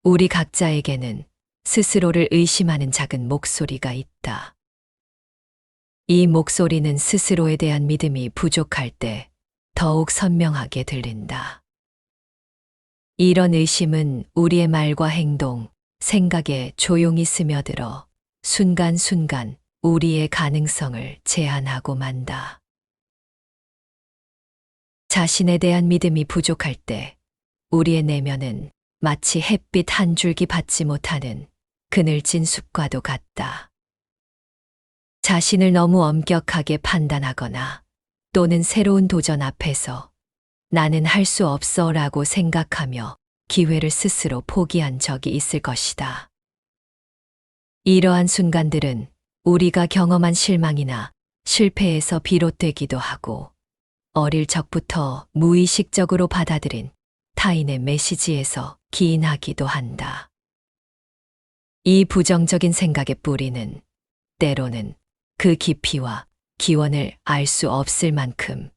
우리 각자에게는 스스로를 의심하는 작은 목소리가 있다. 이 목소리는 스스로에 대한 믿음이 부족할 때 더욱 선명하게 들린다. 이런 의심은 우리의 말과 행동, 생각에 조용히 스며들어 순간순간 우리의 가능성을 제한하고 만다. 자신에 대한 믿음이 부족할 때 우리의 내면은 마치 햇빛 한 줄기 받지 못하는 그늘진 숲과도 같다. 자신을 너무 엄격하게 판단하거나 또는 새로운 도전 앞에서 나는 할 수 없어 라고 생각하며 기회를 스스로 포기한 적이 있을 것이다. 이러한 순간들은 우리가 경험한 실망이나 실패에서 비롯되기도 하고 어릴 적부터 무의식적으로 받아들인 타인의 메시지에서 기인하기도 한다. 이 부정적인 생각의 뿌리는 때로는 그 깊이와 기원을 알 수 없을 만큼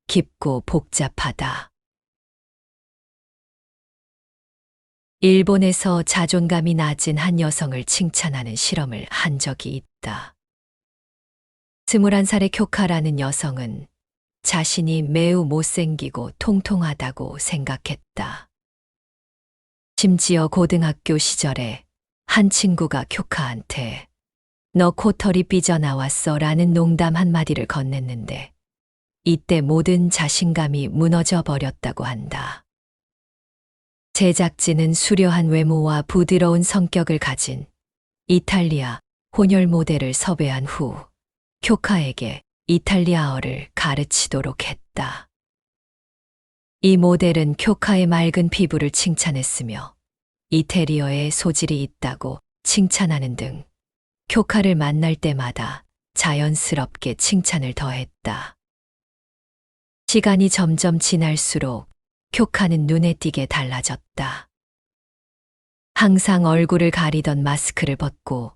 깊고 복잡하다. 일본에서 자존감이 낮은 한 여성을 칭찬하는 실험을 한 적이 있다. 21살의 쿄카라는 여성은 자신이 매우 못생기고 통통하다고 생각했다. 심지어 고등학교 시절에 한 친구가 쿄카한테 너 코털이 삐져나왔어 라는 농담 한마디를 건넸는데 이때 모든 자신감이 무너져 버렸다고 한다. 제작진은 수려한 외모와 부드러운 성격을 가진 이탈리아 혼혈 모델을 섭외한 후 쿄카에게 이탈리아어를 가르치도록 했다. 이 모델은 쿄카의 맑은 피부를 칭찬했으며 이태리어에 소질이 있다고 칭찬하는 등 쿄카를 만날 때마다 자연스럽게 칭찬을 더했다. 시간이 점점 지날수록 쿄카는 눈에 띄게 달라졌다. 항상 얼굴을 가리던 마스크를 벗고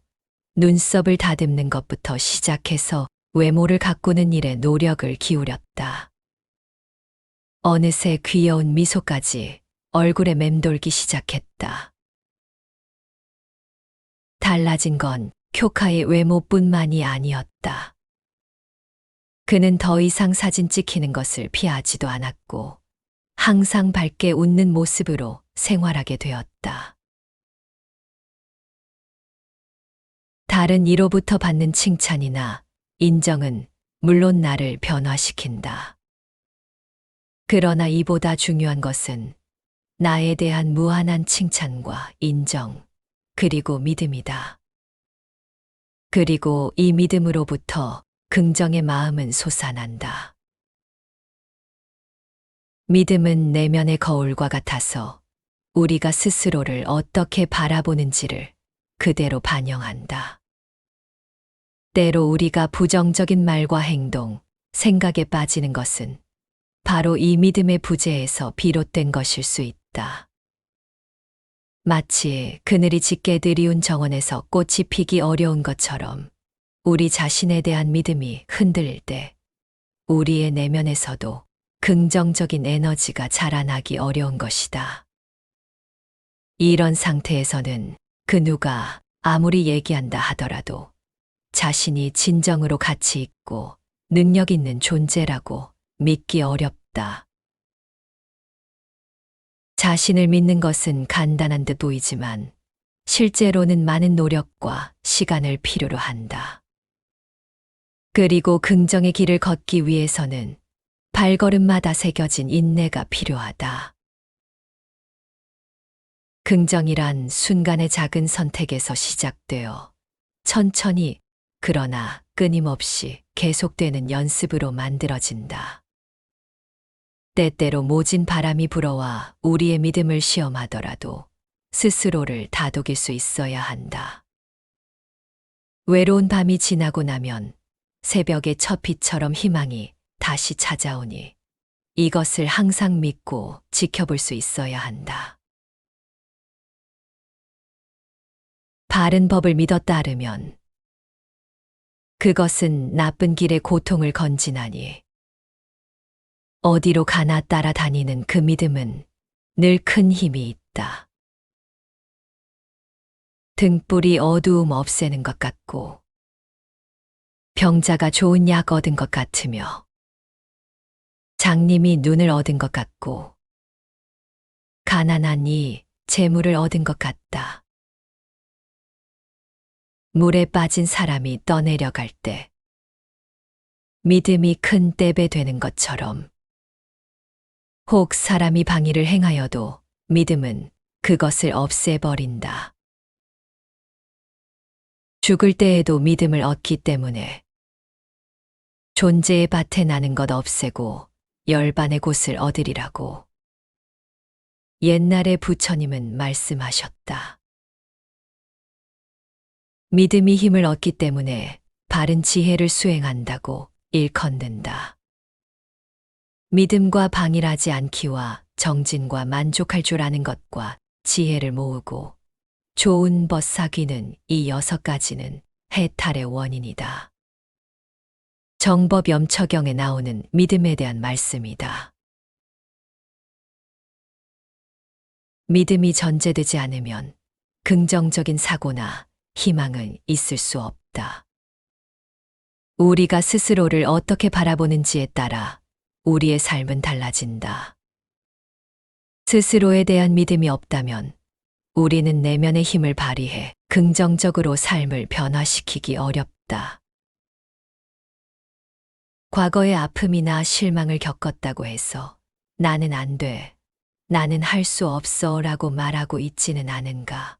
눈썹을 다듬는 것부터 시작해서 외모를 가꾸는 일에 노력을 기울였다. 어느새 귀여운 미소까지 얼굴에 맴돌기 시작했다. 달라진 건 쿄카의 외모뿐만이 아니었다. 그는 더 이상 사진 찍히는 것을 피하지도 않았고 항상 밝게 웃는 모습으로 생활하게 되었다. 다른 이로부터 받는 칭찬이나 인정은 물론 나를 변화시킨다. 그러나 이보다 중요한 것은 나에 대한 무한한 칭찬과 인정, 그리고 믿음이다. 그리고 이 믿음으로부터 긍정의 마음은 솟아난다. 믿음은 내면의 거울과 같아서 우리가 스스로를 어떻게 바라보는지를 그대로 반영한다. 때로 우리가 부정적인 말과 행동, 생각에 빠지는 것은 바로 이 믿음의 부재에서 비롯된 것일 수 있다. 마치 그늘이 짙게 드리운 정원에서 꽃이 피기 어려운 것처럼 우리 자신에 대한 믿음이 흔들릴 때 우리의 내면에서도 긍정적인 에너지가 자라나기 어려운 것이다. 이런 상태에서는 그 누가 아무리 얘기한다 하더라도 자신이 진정으로 가치 있고 능력 있는 존재라고 믿기 어렵다. 자신을 믿는 것은 간단한 듯 보이지만 실제로는 많은 노력과 시간을 필요로 한다. 그리고 긍정의 길을 걷기 위해서는 발걸음마다 새겨진 인내가 필요하다. 긍정이란 순간의 작은 선택에서 시작되어 천천히 그러나 끊임없이 계속되는 연습으로 만들어진다. 때때로 모진 바람이 불어와 우리의 믿음을 시험하더라도 스스로를 다독일 수 있어야 한다. 외로운 밤이 지나고 나면 새벽의 첫 빛처럼 희망이 다시 찾아오니 이것을 항상 믿고 지켜볼 수 있어야 한다. 바른 법을 믿어 따르면 그것은 나쁜 길의 고통을 건지나니 어디로 가나 따라다니는 그 믿음은 늘 큰 힘이 있다. 등불이 어두움 없애는 것 같고, 병자가 좋은 약 얻은 것 같으며, 장님이 눈을 얻은 것 같고, 가난한 이 재물을 얻은 것 같다. 물에 빠진 사람이 떠내려갈 때, 믿음이 큰 떼배 되는 것처럼, 혹 사람이 방위를 행하여도 믿음은 그것을 없애버린다. 죽을 때에도 믿음을 얻기 때문에 존재의 밭에 나는 것 없애고 열반의 곳을 얻으리라고 옛날에 부처님은 말씀하셨다. 믿음이 힘을 얻기 때문에 바른 지혜를 수행한다고 일컫는다. 믿음과 방일하지 않기와 정진과 만족할 줄 아는 것과 지혜를 모으고 좋은 벗 사귀는 이 6가지는 해탈의 원인이다. 정법염처경에 나오는 믿음에 대한 말씀이다. 믿음이 전제되지 않으면 긍정적인 사고나 희망은 있을 수 없다. 우리가 스스로를 어떻게 바라보는지에 따라 우리의 삶은 달라진다. 스스로에 대한 믿음이 없다면 우리는 내면의 힘을 발휘해 긍정적으로 삶을 변화시키기 어렵다. 과거의 아픔이나 실망을 겪었다고 해서 나는 안 돼, 나는 할 수 없어 라고 말하고 있지는 않은가.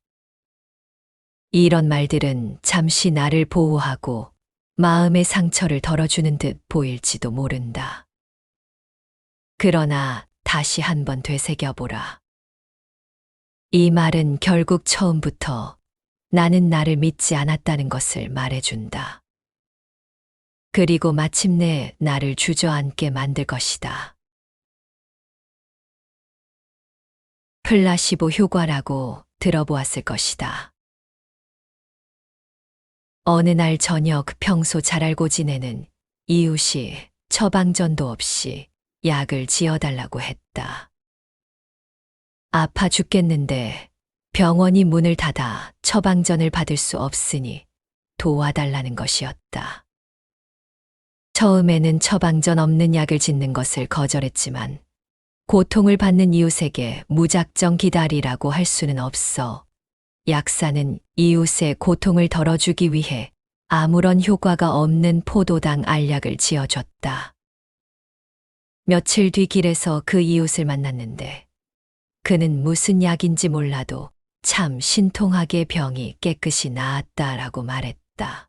이런 말들은 잠시 나를 보호하고 마음의 상처를 덜어주는 듯 보일지도 모른다. 그러나 다시 한번 되새겨보라. 이 말은 결국 처음부터 나는 나를 믿지 않았다는 것을 말해준다. 그리고 마침내 나를 주저앉게 만들 것이다. 플라시보 효과라고 들어보았을 것이다. 어느 날 저녁 평소 잘 알고 지내는 이웃이 처방전도 없이 약을 지어달라고 했다. 아파 죽겠는데 병원이 문을 닫아 처방전을 받을 수 없으니 도와달라는 것이었다. 처음에는 처방전 없는 약을 짓는 것을 거절했지만 고통을 받는 이웃에게 무작정 기다리라고 할 수는 없어 약사는 이웃의 고통을 덜어주기 위해 아무런 효과가 없는 포도당 알약을 지어줬다. 며칠 뒤 길에서 그 이웃을 만났는데 그는 무슨 약인지 몰라도 참 신통하게 병이 깨끗이 나았다라고 말했다.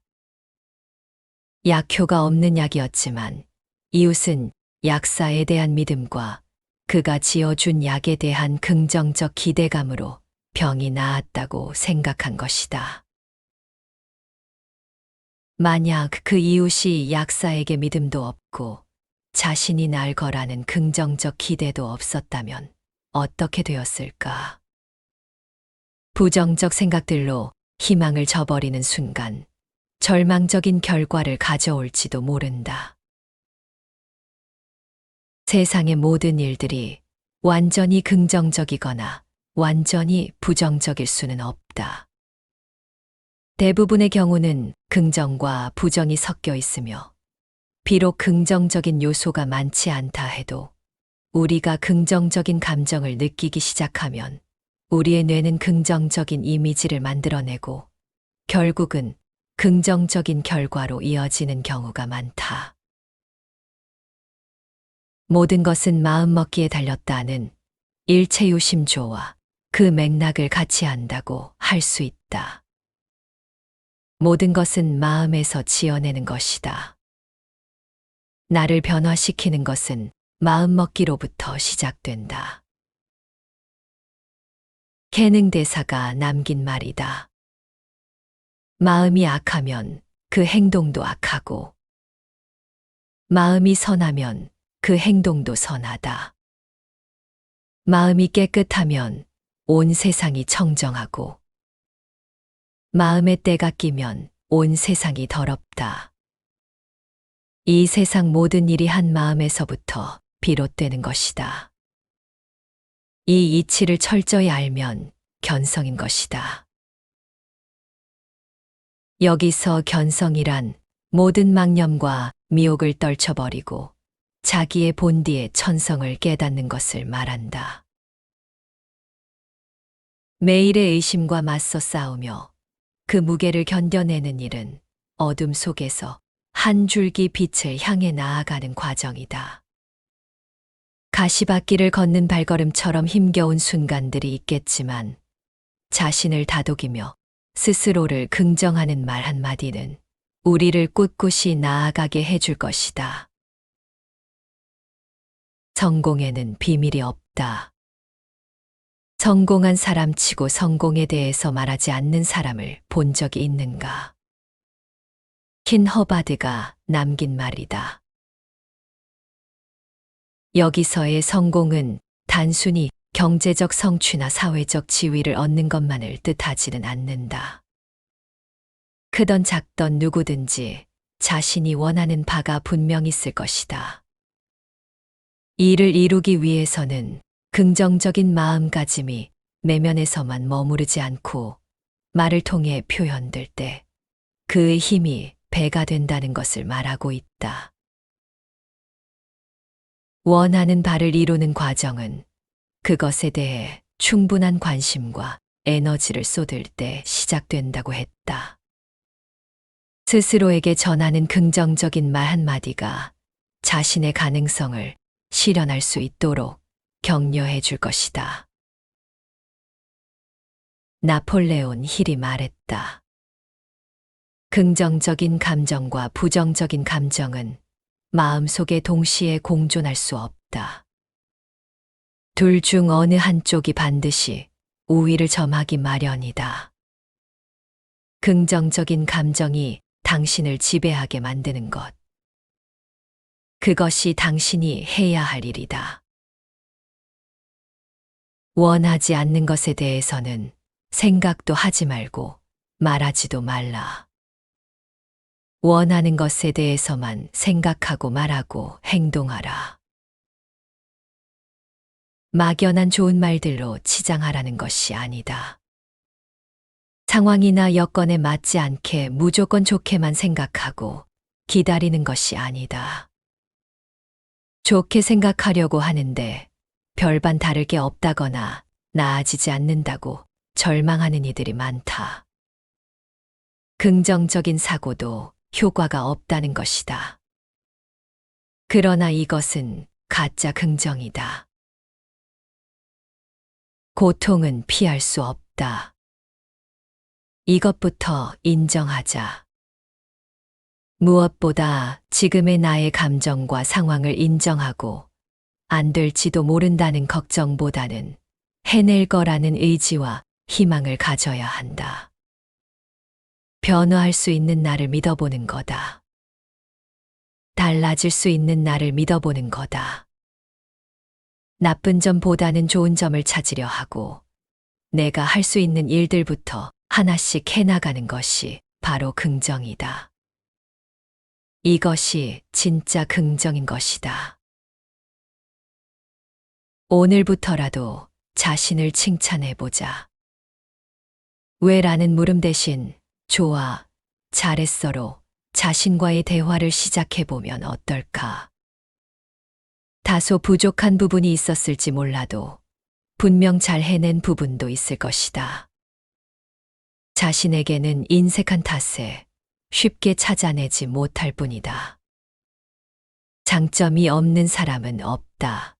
약효가 없는 약이었지만 이웃은 약사에 대한 믿음과 그가 지어준 약에 대한 긍정적 기대감으로 병이 나았다고 생각한 것이다. 만약 그 이웃이 약사에게 믿음도 없고 자신이 날 거라는 긍정적 기대도 없었다면 어떻게 되었을까? 부정적 생각들로 희망을 저버리는 순간 절망적인 결과를 가져올지도 모른다. 세상의 모든 일들이 완전히 긍정적이거나 완전히 부정적일 수는 없다. 대부분의 경우는 긍정과 부정이 섞여 있으며 비록 긍정적인 요소가 많지 않다 해도 우리가 긍정적인 감정을 느끼기 시작하면 우리의 뇌는 긍정적인 이미지를 만들어내고 결국은 긍정적인 결과로 이어지는 경우가 많다. 모든 것은 마음먹기에 달렸다는 일체요심조와 그 맥락을 같이 한다고 할 수 있다. 모든 것은 마음에서 지어내는 것이다. 나를 변화시키는 것은 마음먹기로부터 시작된다. 캐능 대사가 남긴 말이다. 마음이 악하면 그 행동도 악하고, 마음이 선하면 그 행동도 선하다. 마음이 깨끗하면 온 세상이 청정하고, 마음의 때가 끼면 온 세상이 더럽다. 이 세상 모든 일이 한 마음에서부터 비롯되는 것이다. 이 이치를 철저히 알면 견성인 것이다. 여기서 견성이란 모든 망념과 미혹을 떨쳐버리고 자기의 본디의 천성을 깨닫는 것을 말한다. 매일의 의심과 맞서 싸우며 그 무게를 견뎌내는 일은 어둠 속에서 한 줄기 빛을 향해 나아가는 과정이다. 가시밭길을 걷는 발걸음처럼 힘겨운 순간들이 있겠지만 자신을 다독이며 스스로를 긍정하는 말 한마디는 우리를 꿋꿋이 나아가게 해줄 것이다. 성공에는 비밀이 없다. 성공한 사람치고 성공에 대해서 말하지 않는 사람을 본 적이 있는가? 킨 허바드가 남긴 말이다. 여기서의 성공은 단순히 경제적 성취나 사회적 지위를 얻는 것만을 뜻하지는 않는다. 크던 작던 누구든지 자신이 원하는 바가 분명 있을 것이다. 이를 이루기 위해서는 긍정적인 마음가짐이 내면에서만 머무르지 않고 말을 통해 표현될 때 그의 힘이 배가 된다는 것을 말하고 있다. 원하는 바를 이루는 과정은 그것에 대해 충분한 관심과 에너지를 쏟을 때 시작된다고 했다. 스스로에게 전하는 긍정적인 말 한마디가 자신의 가능성을 실현할 수 있도록 격려해 줄 것이다. 나폴레온 힐이 말했다. 긍정적인 감정과 부정적인 감정은 마음속에 동시에 공존할 수 없다. 둘 중 어느 한쪽이 반드시 우위를 점하기 마련이다. 긍정적인 감정이 당신을 지배하게 만드는 것. 그것이 당신이 해야 할 일이다. 원하지 않는 것에 대해서는 생각도 하지 말고 말하지도 말라. 원하는 것에 대해서만 생각하고 말하고 행동하라. 막연한 좋은 말들로 치장하라는 것이 아니다. 상황이나 여건에 맞지 않게 무조건 좋게만 생각하고 기다리는 것이 아니다. 좋게 생각하려고 하는데 별반 다를 게 없다거나 나아지지 않는다고 절망하는 이들이 많다. 긍정적인 사고도 효과가 없다는 것이다. 그러나 이것은 가짜 긍정이다. 고통은 피할 수 없다. 이것부터 인정하자. 무엇보다 지금의 나의 감정과 상황을 인정하고 안 될지도 모른다는 걱정보다는 해낼 거라는 의지와 희망을 가져야 한다. 변화할 수 있는 나를 믿어보는 거다. 달라질 수 있는 나를 믿어보는 거다. 나쁜 점보다는 좋은 점을 찾으려 하고 내가 할 수 있는 일들부터 하나씩 해나가는 것이 바로 긍정이다. 이것이 진짜 긍정인 것이다. 오늘부터라도 자신을 칭찬해보자. 왜라는 물음 대신 좋아, 잘했어로 자신과의 대화를 시작해보면 어떨까? 다소 부족한 부분이 있었을지 몰라도 분명 잘 해낸 부분도 있을 것이다. 자신에게는 인색한 탓에 쉽게 찾아내지 못할 뿐이다. 장점이 없는 사람은 없다.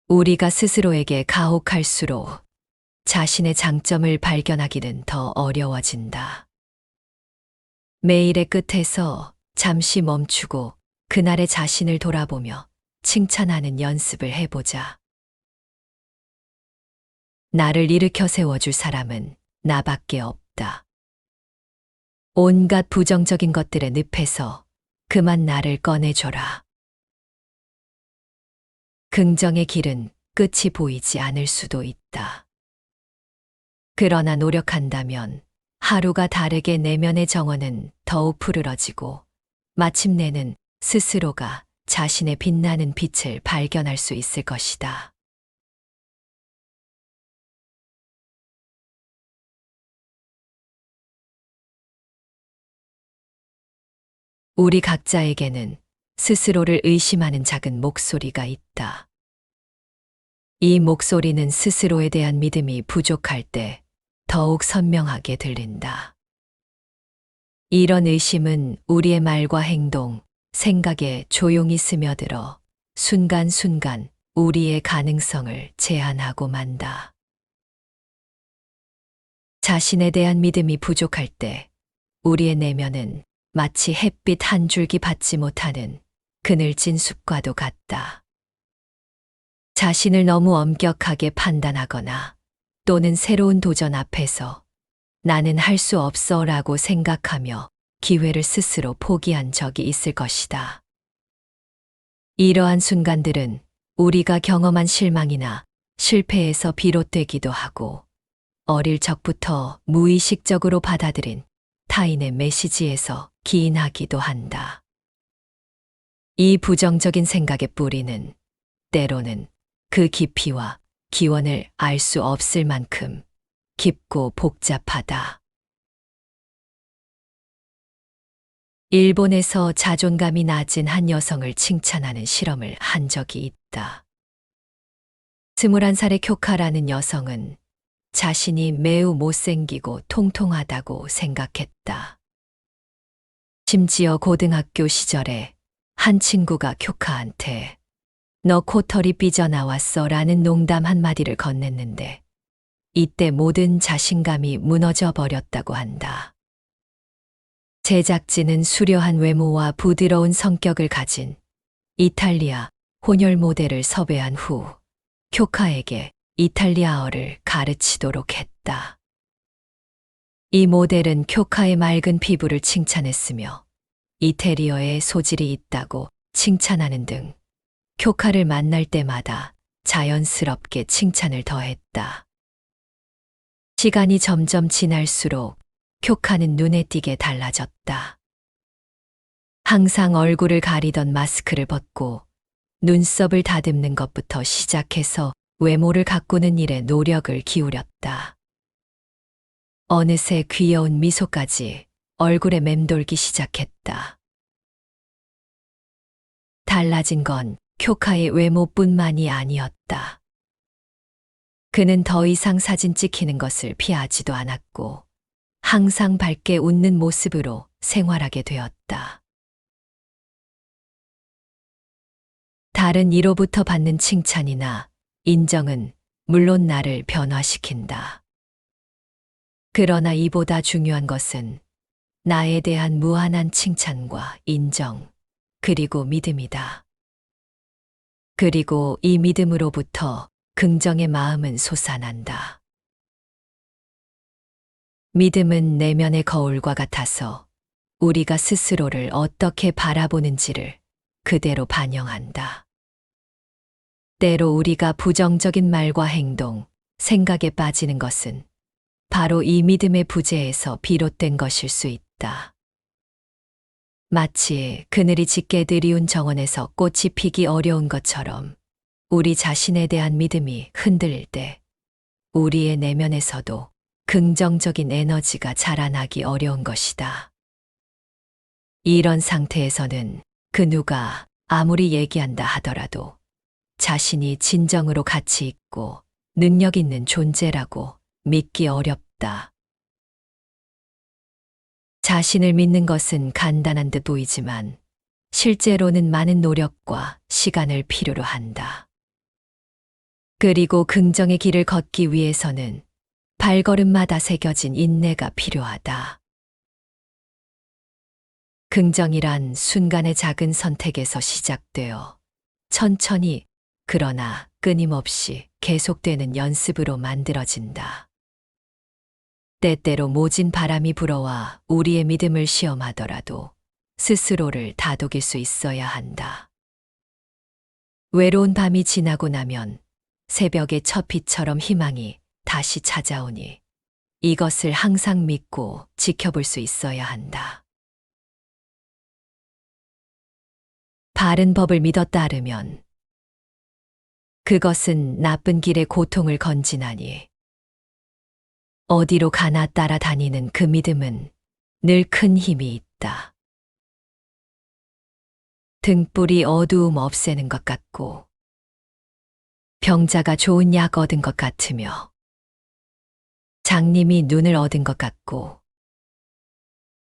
우리가 스스로에게 가혹할수록 자신의 장점을 발견하기는 더 어려워진다. 매일의 끝에서 잠시 멈추고 그날의 자신을 돌아보며 칭찬하는 연습을 해보자. 나를 일으켜 세워줄 사람은 나밖에 없다. 온갖 부정적인 것들의 늪에서 그만 나를 꺼내줘라. 긍정의 길은 끝이 보이지 않을 수도 있다. 그러나 노력한다면 하루가 다르게 내면의 정원은 더욱 푸르러지고 마침내는 스스로가 자신의 빛나는 빛을 발견할 수 있을 것이다. 우리 각자에게는 스스로를 의심하는 작은 목소리가 있다. 이 목소리는 스스로에 대한 믿음이 부족할 때 더욱 선명하게 들린다. 이런 의심은 우리의 말과 행동, 생각에 조용히 스며들어 순간순간 우리의 가능성을 제한하고 만다. 자신에 대한 믿음이 부족할 때 우리의 내면은 마치 햇빛 한 줄기 받지 못하는 그늘진 숲과도 같다. 자신을 너무 엄격하게 판단하거나 또는 새로운 도전 앞에서 나는 할 수 없어 라고 생각하며 기회를 스스로 포기한 적이 있을 것이다. 이러한 순간들은 우리가 경험한 실망이나 실패에서 비롯되기도 하고 어릴 적부터 무의식적으로 받아들인 타인의 메시지에서 기인하기도 한다. 이 부정적인 생각의 뿌리는 때로는 그 깊이와 기원을 알 수 없을 만큼 깊고 복잡하다. 일본에서 자존감이 낮은 한 여성을 칭찬하는 실험을 한 적이 있다. 21살의 쿄카라는 여성은 자신이 매우 못생기고 통통하다고 생각했다. 심지어 고등학교 시절에 한 친구가 쿄카한테 너 코털이 삐져나왔어 라는 농담 한마디를 건넸는데 이때 모든 자신감이 무너져 버렸다고 한다. 제작진은 수려한 외모와 부드러운 성격을 가진 이탈리아 혼혈 모델을 섭외한 후 쿄카에게 이탈리아어를 가르치도록 했다. 이 모델은 쿄카의 맑은 피부를 칭찬했으며 이태리어에 소질이 있다고 칭찬하는 등 쿄카를 만날 때마다 자연스럽게 칭찬을 더했다. 시간이 점점 지날수록 쿄카는 눈에 띄게 달라졌다. 항상 얼굴을 가리던 마스크를 벗고 눈썹을 다듬는 것부터 시작해서 외모를 가꾸는 일에 노력을 기울였다. 어느새 귀여운 미소까지 얼굴에 맴돌기 시작했다. 달라진 건 쿄카의 외모뿐만이 아니었다. 그는 더 이상 사진 찍히는 것을 피하지도 않았고 항상 밝게 웃는 모습으로 생활하게 되었다. 다른 이로부터 받는 칭찬이나 인정은 물론 나를 변화시킨다. 그러나 이보다 중요한 것은 나에 대한 무한한 칭찬과 인정, 그리고 믿음이다. 그리고 이 믿음으로부터 긍정의 마음은 솟아난다. 믿음은 내면의 거울과 같아서 우리가 스스로를 어떻게 바라보는지를 그대로 반영한다. 때로 우리가 부정적인 말과 행동, 생각에 빠지는 것은 바로 이 믿음의 부재에서 비롯된 것일 수 있다. 마치 그늘이 짙게 드리운 정원에서 꽃이 피기 어려운 것처럼 우리 자신에 대한 믿음이 흔들릴 때 우리의 내면에서도 긍정적인 에너지가 자라나기 어려운 것이다. 이런 상태에서는 그 누가 아무리 얘기한다 하더라도 자신이 진정으로 가치 있고 능력 있는 존재라고 믿기 어렵다. 자신을 믿는 것은 간단한 듯 보이지만 실제로는 많은 노력과 시간을 필요로 한다. 그리고 긍정의 길을 걷기 위해서는 발걸음마다 새겨진 인내가 필요하다. 긍정이란 순간의 작은 선택에서 시작되어 천천히 그러나 끊임없이 계속되는 연습으로 만들어진다. 때때로 모진 바람이 불어와 우리의 믿음을 시험하더라도 스스로를 다독일 수 있어야 한다. 외로운 밤이 지나고 나면 새벽의 첫 빛처럼 희망이 다시 찾아오니 이것을 항상 믿고 지켜볼 수 있어야 한다. 바른 법을 믿어 따르면 그것은 나쁜 길의 고통을 건지나니 어디로 가나 따라다니는 그 믿음은 늘 큰 힘이 있다. 등불이 어두움 없애는 것 같고 병자가 좋은 약 얻은 것 같으며 장님이 눈을 얻은 것 같고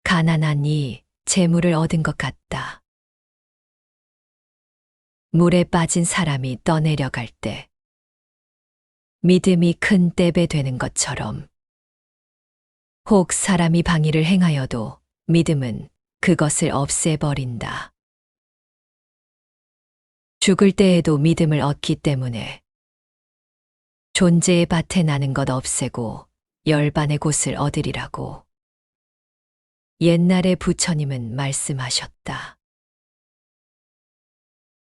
가난한 이 재물을 얻은 것 같다. 물에 빠진 사람이 떠내려갈 때 믿음이 큰 떼배 되는 것처럼 혹 사람이 방위를 행하여도 믿음은 그것을 없애버린다. 죽을 때에도 믿음을 얻기 때문에 존재의 밭에 나는 것 없애고 열반의 곳을 얻으리라고 옛날에 부처님은 말씀하셨다.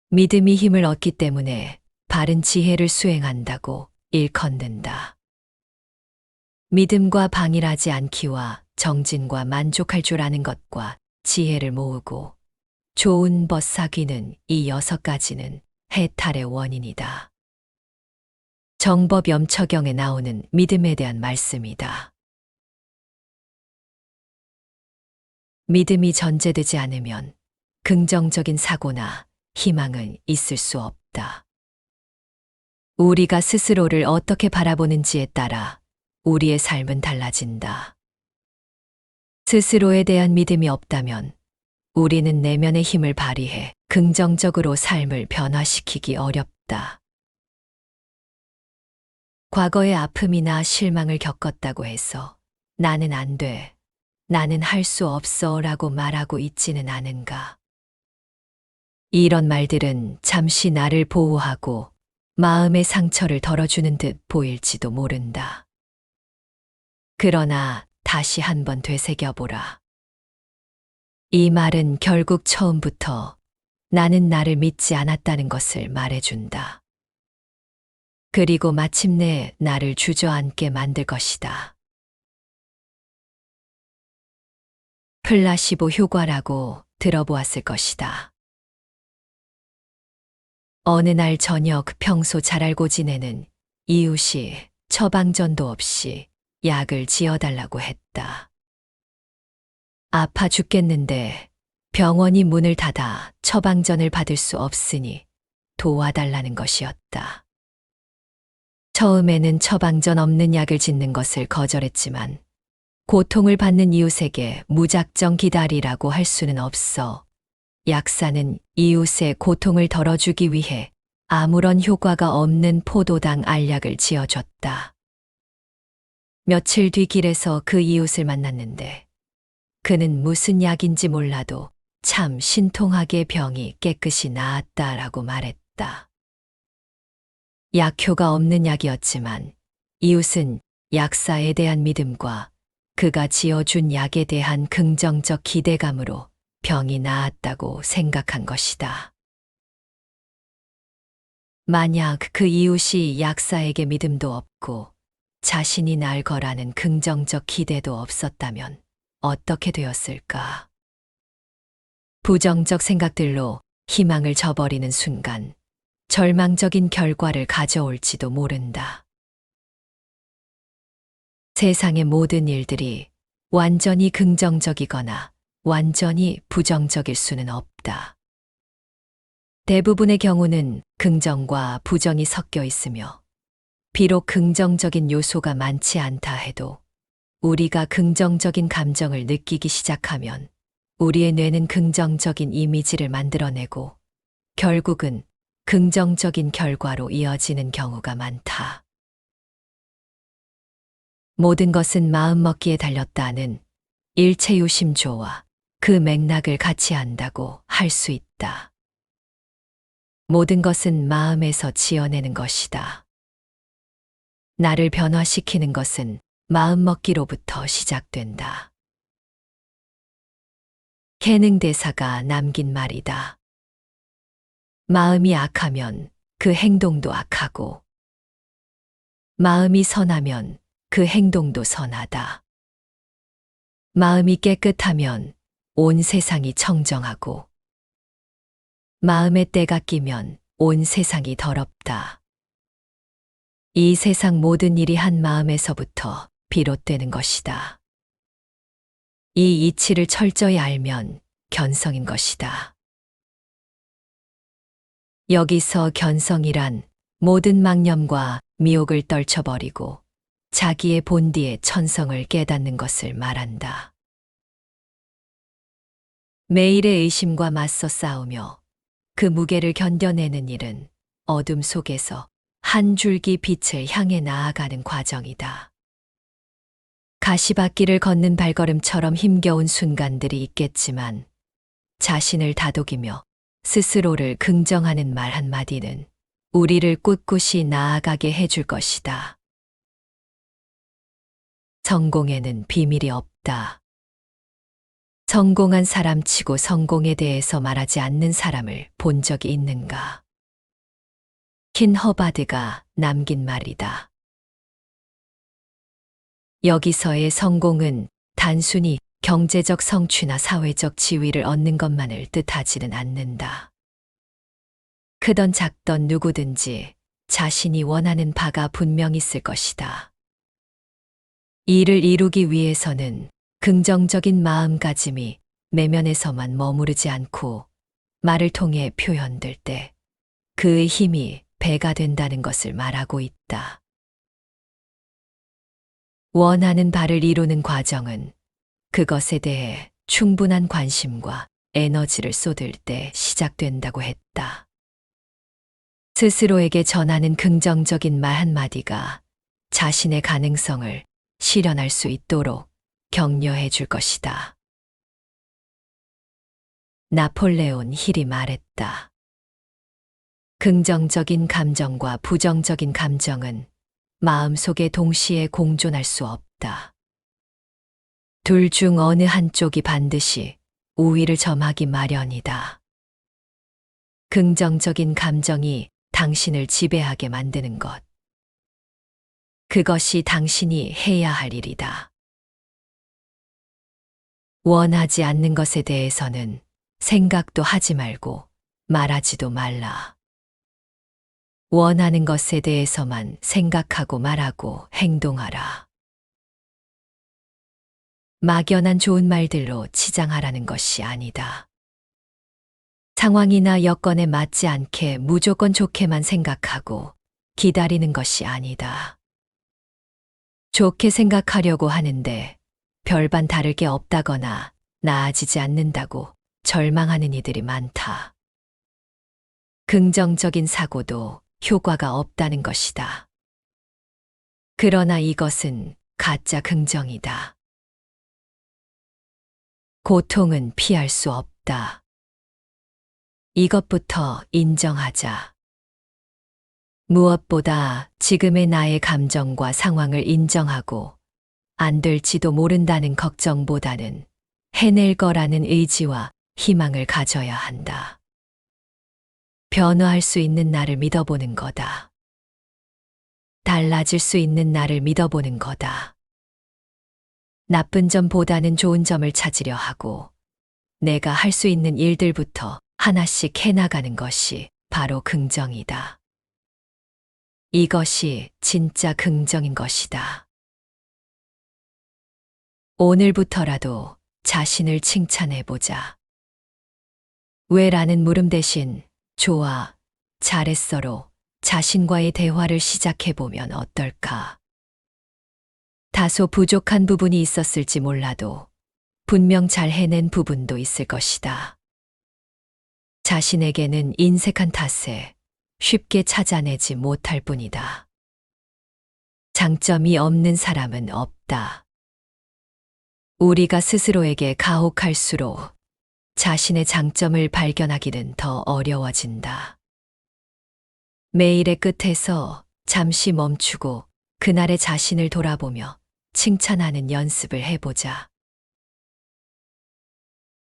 믿음이 힘을 얻기 때문에 바른 지혜를 수행한다고 일컫는다. 믿음과 방일하지 않기와 정진과 만족할 줄 아는 것과 지혜를 모으고 좋은 벗 사귀는 이 6가지는 해탈의 원인이다. 정법염처경에 나오는 믿음에 대한 말씀이다. 믿음이 전제되지 않으면 긍정적인 사고나 희망은 있을 수 없다. 우리가 스스로를 어떻게 바라보는지에 따라 우리의 삶은 달라진다. 스스로에 대한 믿음이 없다면 우리는 내면의 힘을 발휘해 긍정적으로 삶을 변화시키기 어렵다. 과거의 아픔이나 실망을 겪었다고 해서 나는 안 돼, 나는 할 수 없어 라고 말하고 있지는 않은가. 이런 말들은 잠시 나를 보호하고 마음의 상처를 덜어주는 듯 보일지도 모른다. 그러나 다시 한번 되새겨보라. 이 말은 결국 처음부터 나는 나를 믿지 않았다는 것을 말해준다. 그리고 마침내 나를 주저앉게 만들 것이다. 플라시보 효과라고 들어보았을 것이다. 어느 날 저녁 평소 잘 알고 지내는 이웃이 처방전도 없이 약을 지어달라고 했다. 아파 죽겠는데 병원이 문을 닫아 처방전을 받을 수 없으니 도와달라는 것이었다. 처음에는 처방전 없는 약을 짓는 것을 거절했지만 고통을 받는 이웃에게 무작정 기다리라고 할 수는 없어 약사는 이웃의 고통을 덜어주기 위해 아무런 효과가 없는 포도당 알약을 지어줬다. 며칠 뒤 길에서 그 이웃을 만났는데 그는 무슨 약인지 몰라도 참 신통하게 병이 깨끗이 나았다라고 말했다. 약효가 없는 약이었지만 이웃은 약사에 대한 믿음과 그가 지어준 약에 대한 긍정적 기대감으로 병이 나았다고 생각한 것이다. 만약 그 이웃이 약사에게 믿음도 없고 자신이 날 거라는 긍정적 기대도 없었다면 어떻게 되었을까? 부정적 생각들로 희망을 저버리는 순간 절망적인 결과를 가져올지도 모른다. 세상의 모든 일들이 완전히 긍정적이거나 완전히 부정적일 수는 없다. 대부분의 경우는 긍정과 부정이 섞여 있으며 비록 긍정적인 요소가 많지 않다 해도 우리가 긍정적인 감정을 느끼기 시작하면 우리의 뇌는 긍정적인 이미지를 만들어내고 결국은 긍정적인 결과로 이어지는 경우가 많다. 모든 것은 마음먹기에 달렸다는 일체요심조와 그 맥락을 같이 안다고 할 수 있다. 모든 것은 마음에서 지어내는 것이다. 나를 변화시키는 것은 마음먹기로부터 시작된다. 캐능 대사가 남긴 말이다. 마음이 악하면 그 행동도 악하고, 마음이 선하면 그 행동도 선하다. 마음이 깨끗하면 온 세상이 청정하고, 마음의 때가 끼면 온 세상이 더럽다. 이 세상 모든 일이 한 마음에서부터 비롯되는 것이다. 이 이치를 철저히 알면 견성인 것이다. 여기서 견성이란 모든 망념과 미혹을 떨쳐버리고 자기의 본디의 천성을 깨닫는 것을 말한다. 매일의 의심과 맞서 싸우며 그 무게를 견뎌내는 일은 어둠 속에서 한 줄기 빛을 향해 나아가는 과정이다. 가시밭길을 걷는 발걸음처럼 힘겨운 순간들이 있겠지만 자신을 다독이며 스스로를 긍정하는 말 한마디는 우리를 꿋꿋이 나아가게 해줄 것이다. 성공에는 비밀이 없다. 성공한 사람치고 성공에 대해서 말하지 않는 사람을 본 적이 있는가? 킨 허바드가 남긴 말이다. 여기서의 성공은 단순히 경제적 성취나 사회적 지위를 얻는 것만을 뜻하지는 않는다. 크던 작던 누구든지 자신이 원하는 바가 분명 있을 것이다. 이를 이루기 위해서는 긍정적인 마음가짐이 내면에서만 머무르지 않고 말을 통해 표현될 때 그의 힘이 배가 된다는 것을 말하고 있다. 원하는 바를 이루는 과정은 그것에 대해 충분한 관심과 에너지를 쏟을 때 시작된다고 했다. 스스로에게 전하는 긍정적인 말 한마디가 자신의 가능성을 실현할 수 있도록 격려해 줄 것이다. 나폴레온 힐이 말했다. 긍정적인 감정과 부정적인 감정은 마음속에 동시에 공존할 수 없다. 둘 중 어느 한쪽이 반드시 우위를 점하기 마련이다. 긍정적인 감정이 당신을 지배하게 만드는 것. 그것이 당신이 해야 할 일이다. 원하지 않는 것에 대해서는 생각도 하지 말고 말하지도 말라. 원하는 것에 대해서만 생각하고 말하고 행동하라. 막연한 좋은 말들로 치장하라는 것이 아니다. 상황이나 여건에 맞지 않게 무조건 좋게만 생각하고 기다리는 것이 아니다. 좋게 생각하려고 하는데 별반 다를 게 없다거나 나아지지 않는다고 절망하는 이들이 많다. 긍정적인 사고도 효과가 없다는 것이다. 그러나 이것은 가짜 긍정이다. 고통은 피할 수 없다. 이것부터 인정하자. 무엇보다 지금의 나의 감정과 상황을 인정하고 안 될지도 모른다는 걱정보다는 해낼 거라는 의지와 희망을 가져야 한다. 변화할 수 있는 나를 믿어보는 거다. 달라질 수 있는 나를 믿어보는 거다. 나쁜 점보다는 좋은 점을 찾으려 하고 내가 할 수 있는 일들부터 하나씩 해나가는 것이 바로 긍정이다. 이것이 진짜 긍정인 것이다. 오늘부터라도 자신을 칭찬해보자. 왜라는 물음 대신 좋아, 잘했어로 자신과의 대화를 시작해보면 어떨까? 다소 부족한 부분이 있었을지 몰라도 분명 잘 해낸 부분도 있을 것이다. 자신에게는 인색한 탓에 쉽게 찾아내지 못할 뿐이다. 장점이 없는 사람은 없다. 우리가 스스로에게 가혹할수록 자신의 장점을 발견하기는 더 어려워진다. 매일의 끝에서 잠시 멈추고 그날의 자신을 돌아보며 칭찬하는 연습을 해보자.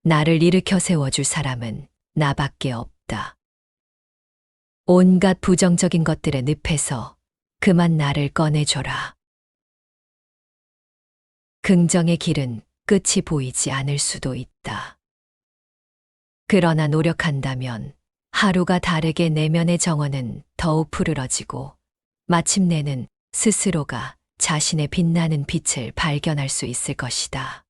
나를 일으켜 세워줄 사람은 나밖에 없다. 온갖 부정적인 것들의 늪에서 그만 나를 꺼내줘라. 긍정의 길은 끝이 보이지 않을 수도 있다. 그러나 노력한다면 하루가 다르게 내면의 정원은 더욱 푸르러지고 마침내는 스스로가 자신의 빛나는 빛을 발견할 수 있을 것이다.